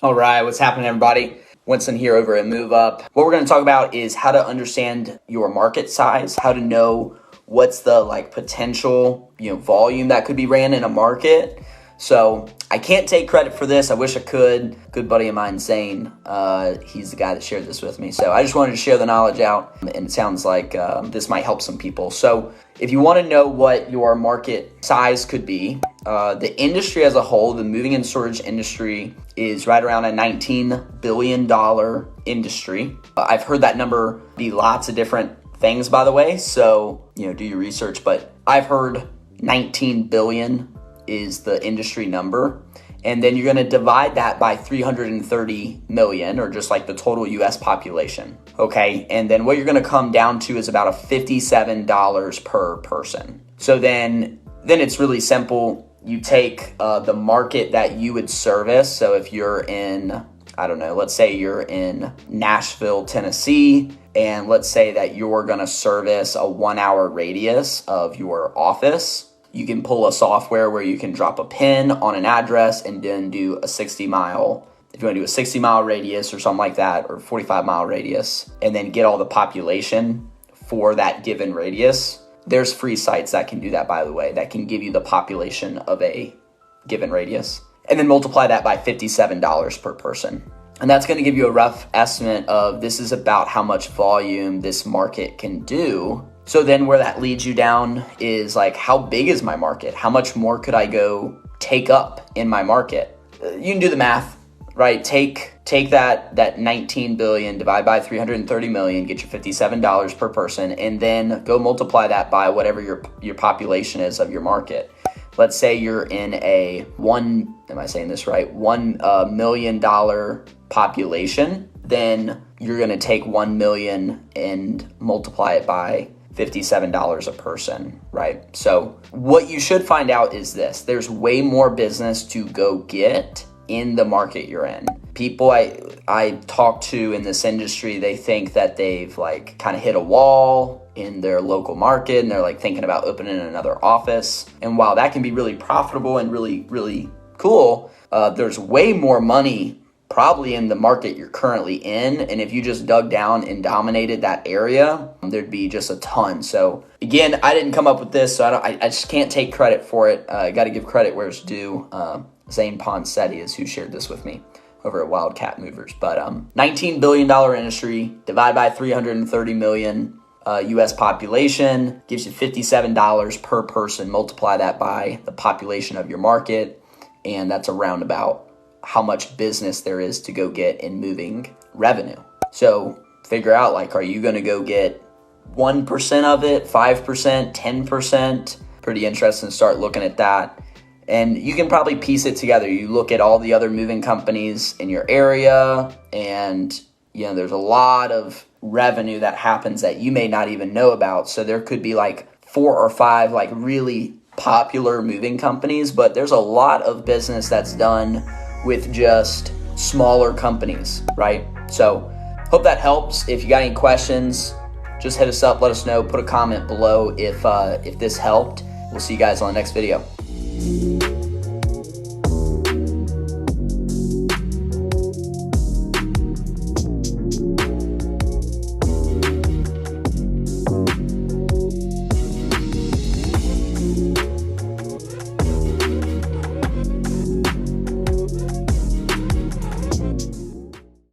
All right, what's happening, everybody? Winston here over at MoveUp. What we're going to talk about is how to understand your market size, how to know what's the potential volume that could be ran in a market. So I can't take credit for this. I wish I could. Good buddy of mine, Zane, he's the guy that shared this with me. So I just wanted to share the knowledge out, and it sounds like this might help some people. So if you want to know what your market size could be, the industry as a whole, the moving and storage industry, is right around a $19 billion industry. I've heard that number be lots of different things, by the way. So, do your research, but I've heard 19 billion is the industry number. And then you're going to divide that by 330 million, or just like the total US population. Okay. And then what you're going to come down to is about a $57 per person. So then it's really simple. You take the market that you would service. So if you're in, let's say you're in Nashville, Tennessee, and let's say that you're going to service a 1 hour radius of your office. You can pull a software where you can drop a pin on an address and then do a 60 mile, if you want to do a 60 mile radius or something like that, or 45 mile radius, and then get all the population for that given radius. There's free sites that can do that, by the way, that can give you the population of a given radius, and then multiply that by $57 per person. And that's going to give you a rough estimate of this is about how much volume this market can do. So then where that leads you down is how big is my market? How much more could I go take up in my market? You can do the math, right? Take that 19 billion, divide by 330 million, get your $57 per person, and then go multiply that by whatever your population is of your market. Let's say you're in a $1 million population, then you're going to take 1 million and multiply it by $57 a person, right? So what you should find out is this: there's way more business to go get in the market you're in. People I talk to in this industry, they think that they've kind of hit a wall in their local market, and they're thinking about opening another office. And while that can be really profitable and really, really cool, there's way more money probably in the market you're currently in. And if you just dug down and dominated that area, there'd be just a ton. So again, I didn't come up with this, so I just can't take credit for it. I got to give credit where it's due. Zane Ponsetti is who shared this with me over at Wildcat Movers. But $19 billion industry, divide by 330 million US population, gives you $57 per person. Multiply that by the population of your market, and that's around about how much business there is to go get in moving revenue. So figure out, are you going to go get 1% of it, 5%, 10%? Pretty interesting to start looking at that. And you can probably piece it together. You look at all the other moving companies in your area, and there's a lot of revenue that happens that you may not even know about. So there could be 4 or 5 really popular moving companies, but there's a lot of business that's done with just smaller companies, right? So hope that helps. If you got any questions, just hit us up, let us know, put a comment below if this helped. We'll see you guys on the next video.